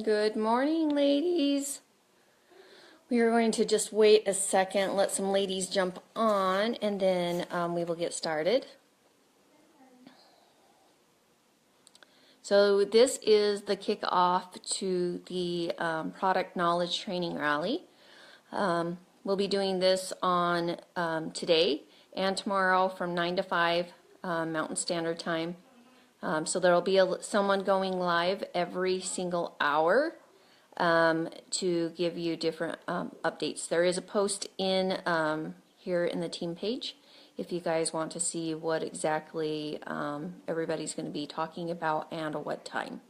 Good morning, ladies. We are going to just wait a second, let some ladies jump on, and then we will get started. So this is the kickoff to the product knowledge training rally. We'll be doing this on today and tomorrow from 9 to 5 Mountain Standard Time. So there will be someone going live every single hour to give you different updates. There is a post in here in the team page if you guys want to see what exactly everybody's going to be talking about and at what time.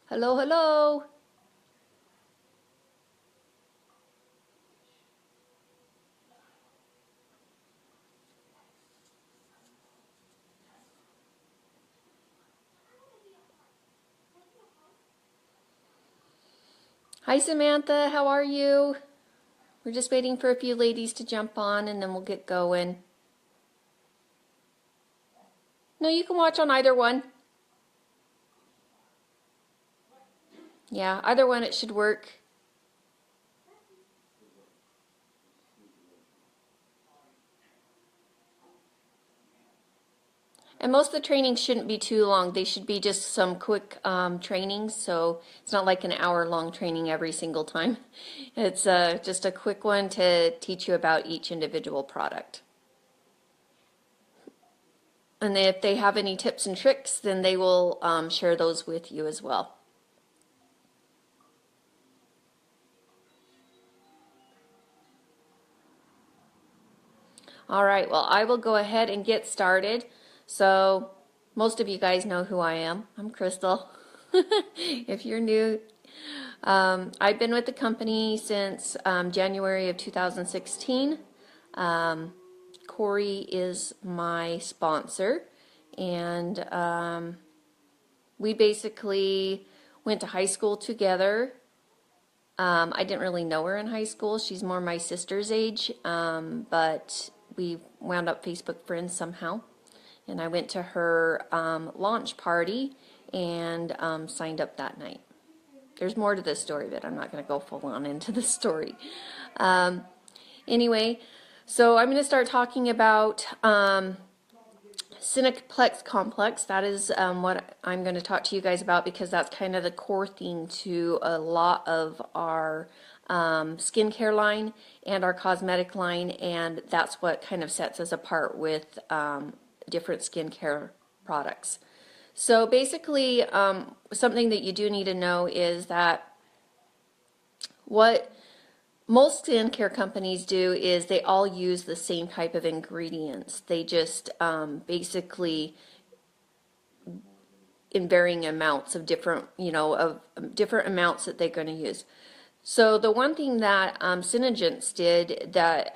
Hello, hello. Hi, Samantha. How are you? We're just waiting for a few ladies to jump on and then we'll get going. No, you can watch on either one. Yeah, either one, it should work. And most of the trainings shouldn't be too long. They should be just some quick trainings, so it's not like an hour-long training every single time. It's just a quick one to teach you about each individual product. And if they have any tips and tricks, then they will share those with you as well. All right, well, I will go ahead and get started. So most of you guys know who I am. I'm Crystal. If you're new, I've been with the company since January of 2016. Corey is my sponsor, and we basically went to high school together. I didn't really know her in high school. She's more my sister's age, but we wound up Facebook friends somehow. And I went to her launch party and signed up that night. There's more to this story, but I'm not going to go full on into the story. Anyway, so I'm going to start talking about Seneplex Complex. That is what I'm going to talk to you guys about because that's kind of the core theme to a lot of our skincare line and our cosmetic line, and that's what kind of sets us apart with different skincare products. So basically, something that you do need to know is that what most skincare companies do is they all use the same type of ingredients. They just basically in varying amounts of different, of different amounts that they're going to use. So the one thing that Synergence did that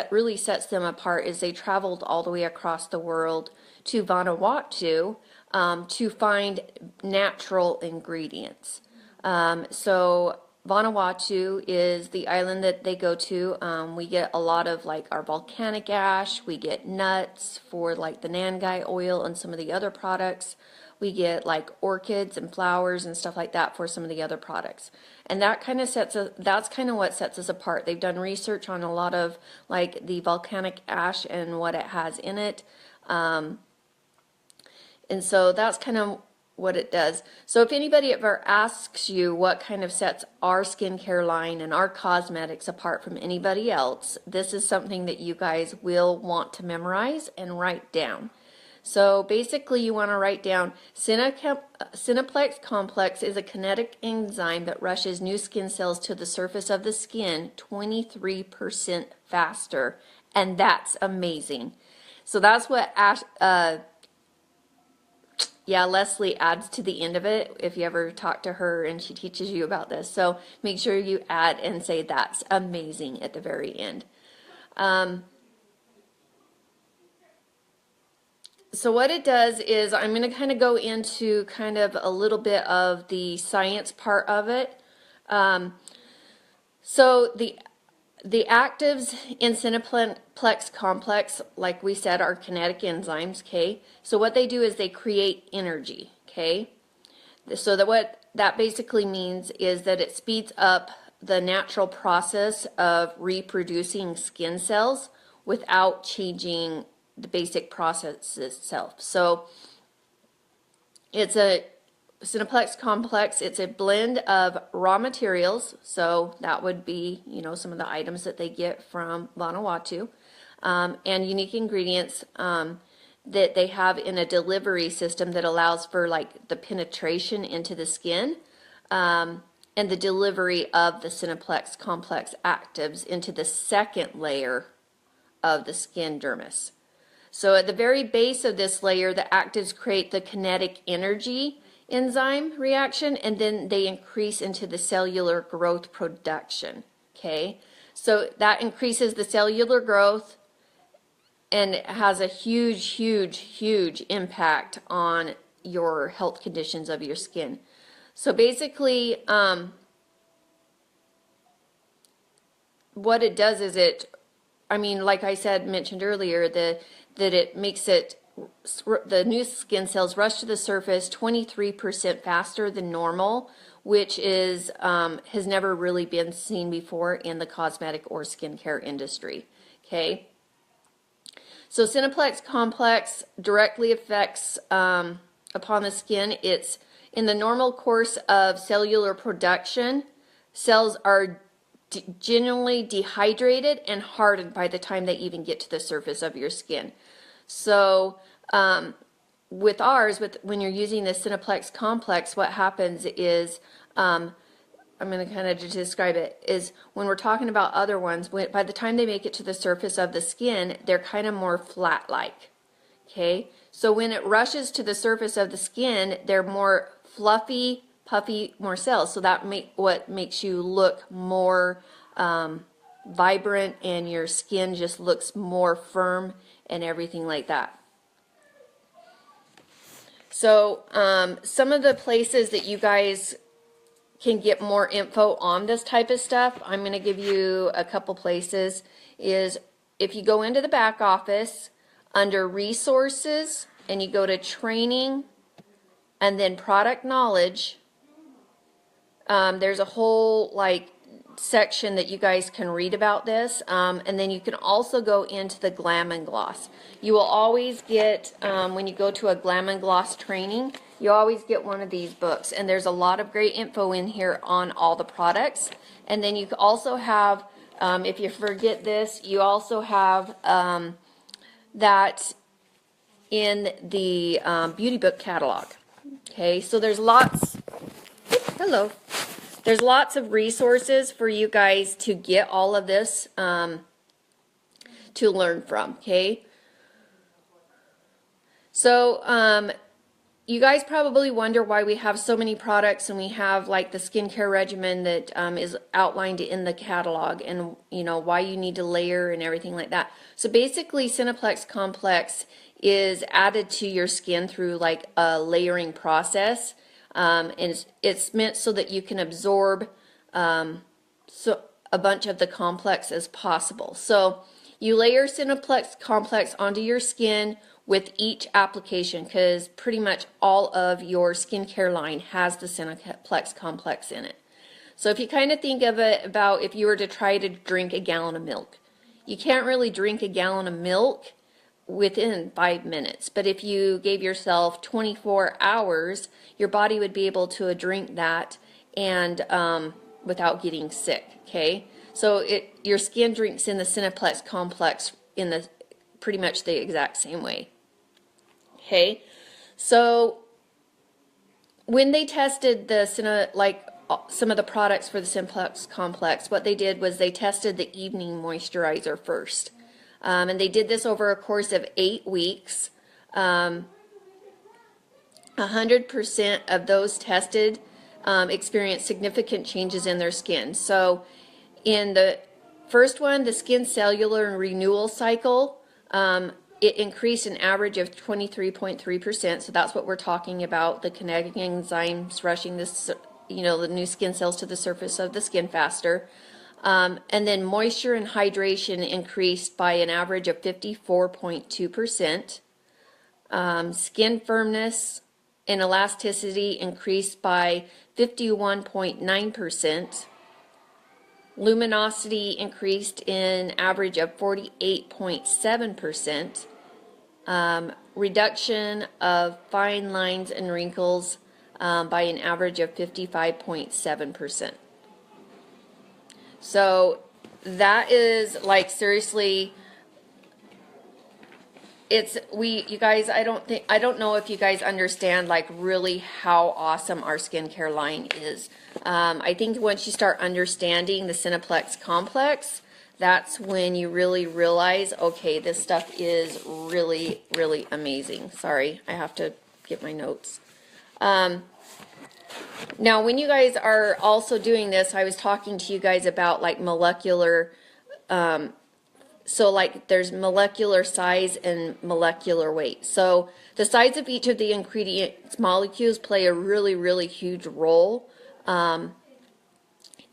really sets them apart is they traveled all the way across the world to Vanuatu to find natural ingredients. So Vanuatu is the island that they go to. We get a lot of like our volcanic ash. We get nuts for like the Nangai oil and some of the other products. We get like orchids and flowers and stuff like that for some of the other products. And that kind of that's kind of what sets us apart. They've done research on a lot of like the volcanic ash and what it has in it. And so that's kind of what it does. So if anybody ever asks you what kind of sets our skincare line and our cosmetics apart from anybody else, this is something that you guys will want to memorize and write down. So basically you want to write down Seneplex Complex is a kinetic enzyme that rushes new skin cells to the surface of the skin 23% faster, and that's amazing. So that's what yeah, Leslie adds to the end of it if you ever talk to her and she teaches you about this. So make sure you add and say that's amazing at the very end. So what it does is I'm going to kind of go into kind of a little bit of the science part of it. So the actives in Seneplex complex, like we said, are kinetic enzymes, okay? So what they do is they create energy, okay? So that what that basically means is that it speeds up the natural process of reproducing skin cells without changing the basic process itself. So it's a Seneplex complex. It's a blend of raw materials, so that would be, you know, some of the items that they get from BE.YOU.TIFUL, and unique ingredients that they have in a delivery system that allows for like the penetration into the skin, and the delivery of the Seneplex complex actives into the second layer of the skin dermis. So at the very base of this layer, the actives create the kinetic energy enzyme reaction, and then they increase into the cellular growth production, okay? So that increases the cellular growth and it has a huge impact on your health conditions of your skin. So basically, what it does is I mean, like I said, mentioned earlier, that it makes the new skin cells rush to the surface 23% faster than normal, which is has never really been seen before in the cosmetic or skincare industry. Okay, so Seneplex complex directly affects upon the skin. It's in the normal course of cellular production, cells are genuinely dehydrated and hardened by the time they even get to the surface of your skin. So with ours, when you're using the Seneplex complex, what happens is, I'm going to kind of describe it, is when we're talking about other ones, by the time they make it to the surface of the skin, they're kind of more flat-like. Okay, so when it rushes to the surface of the skin, they're more fluffy, puffy, more cells. So that what makes you look more vibrant, and your skin just looks more firm and everything like that. So some of the places that you guys can get more info on this type of stuff, I'm going to give you a couple places, is if you go into the back office under resources and you go to training and then product knowledge, there's a whole like section that you guys can read about this, and then you can also go into the Glam and Gloss. You will always get, when you go to a Glam and Gloss training, you always get one of these books, and there's a lot of great info in here on all the products. And then you also have, if you forget this, you also have that in the beauty book catalog. Okay, so there's lots, hello. There's lots of resources for you guys to get all of this to learn from, okay? So you guys probably wonder why we have so many products, and we have like the skincare regimen that is outlined in the catalog, and you know why you need to layer and everything like that. So basically Seneplex complex is added to your skin through like a layering process. And it's meant so that you can absorb so a bunch of the complex as possible. So you layer Seneplex complex onto your skin with each application, because pretty much all of your skincare line has the Seneplex complex in it. So if you kind of think of it about if you were to try to drink a gallon of milk, you can't really drink a gallon of milk within 5 minutes, but if you gave yourself 24 hours, your body would be able to drink that and without getting sick. Okay, so your skin drinks in the Seneplex complex in the pretty much the exact same way. Okay, so when they tested the some of the products for the Seneplex complex, what they did was they tested the evening moisturizer first. And they did this over a course of 8 weeks. 100% of those tested experienced significant changes in their skin. So in the first one, the skin cellular and renewal cycle, it increased an average of 23.3%. So that's what we're talking about, the kinetic enzymes rushing this, the new skin cells to the surface of the skin faster. And then moisture and hydration increased by an average of 54.2%. Skin firmness and elasticity increased by 51.9%. Luminosity increased in average of 48.7%. Reduction of fine lines and wrinkles by an average of 55.7%. So that is like seriously, you guys, I don't know if you guys understand like really how awesome our skincare line is. I think once you start understanding the Seneplex Complex, that's when you really realize, okay, this stuff is really, really amazing. Sorry, I have to get my notes. Now, when you guys are also doing this, I was talking to you guys about like molecular, so like there's molecular size and molecular weight. So the size of each of the ingredients molecules play a really, really huge role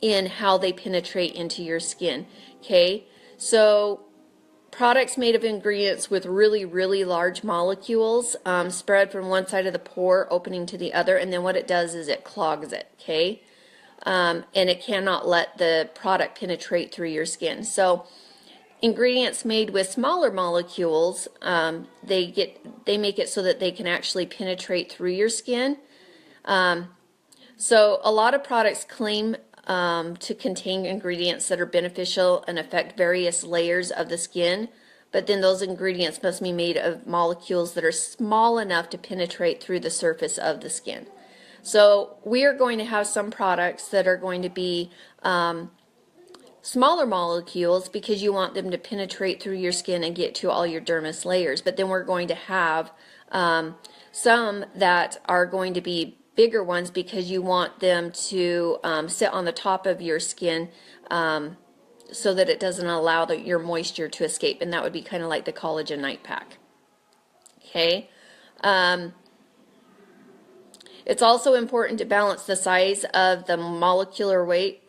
in how they penetrate into your skin. Okay, so products made of ingredients with really, really large molecules spread from one side of the pore opening to the other, and then what it does is it clogs it, okay? And it cannot let the product penetrate through your skin. So ingredients made with smaller molecules, they make it so that they can actually penetrate through your skin. So a lot of products claim to contain ingredients that are beneficial and affect various layers of the skin, but then those ingredients must be made of molecules that are small enough to penetrate through the surface of the skin. So we are going to have some products that are going to be smaller molecules because you want them to penetrate through your skin and get to all your dermis layers, but then we're going to have some that are going to be bigger ones because you want them to sit on the top of your skin so that it doesn't allow your moisture to escape, and that would be kind of like the collagen night pack. Okay. It's also important to balance the size of the molecular weight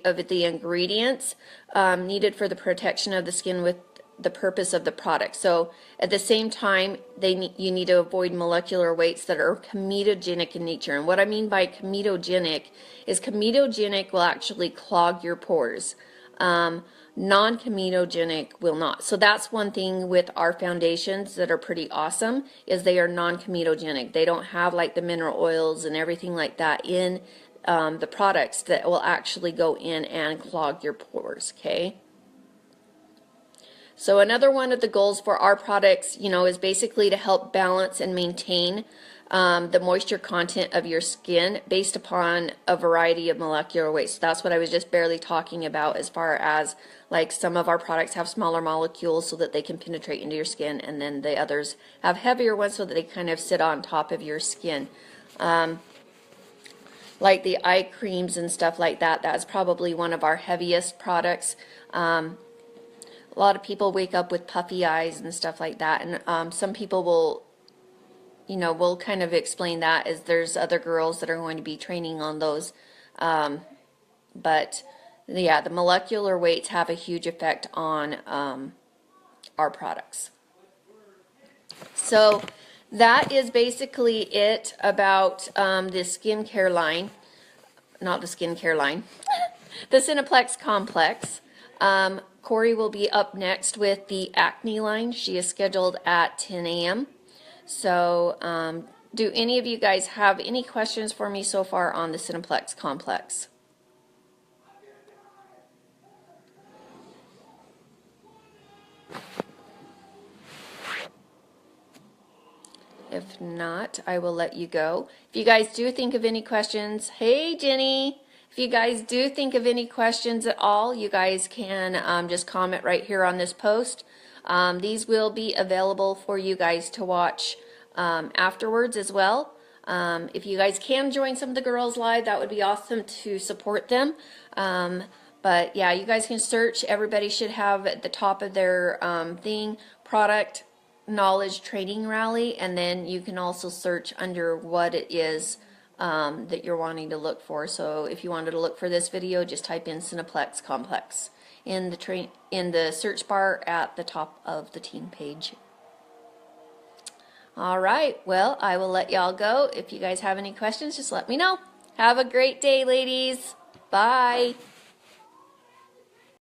of the ingredients needed for the protection of the skin with the purpose of the product. So at the same time, you need to avoid molecular weights that are comedogenic in nature. And what I mean by comedogenic is comedogenic will actually clog your pores. Non-comedogenic will not. So that's one thing with our foundations that are pretty awesome, is they are non-comedogenic. They don't have like the mineral oils and everything like that in the products that will actually go in and clog your pores, okay? So another one of the goals for our products, is basically to help balance and maintain the moisture content of your skin based upon a variety of molecular weights. So that's what I was just barely talking about, as far as like some of our products have smaller molecules so that they can penetrate into your skin, and then the others have heavier ones so that they kind of sit on top of your skin. Like the eye creams and stuff like that, that's probably one of our heaviest products. A lot of people wake up with puffy eyes and stuff like that, and some people will, we'll kind of explain that as there's other girls that are going to be training on those. But yeah, the molecular weights have a huge effect on our products. So that is basically it about the skincare line, not the skincare line, the Seneplex Complex. Corey will be up next with the acne line. She is scheduled at 10 a.m. So do any of you guys have any questions for me so far on the Seneplex Complex? If not, I will let you go. If you guys do think of any questions, hey Jenny, if you guys do think of any questions at all, you guys can just comment right here on this post. These will be available for you guys to watch afterwards as well. If you guys can join some of the girls live, that would be awesome to support them. But yeah, you guys can search. Everybody should have at the top of their thing, product knowledge training rally, and then you can also search under what it is that you're wanting to look for. So if you wanted to look for this video, just type in Seneplex Complex in the search bar at the top of the team page. All right, well, I will let y'all go. If you guys have any questions, just let me know. Have a great day, ladies. Bye.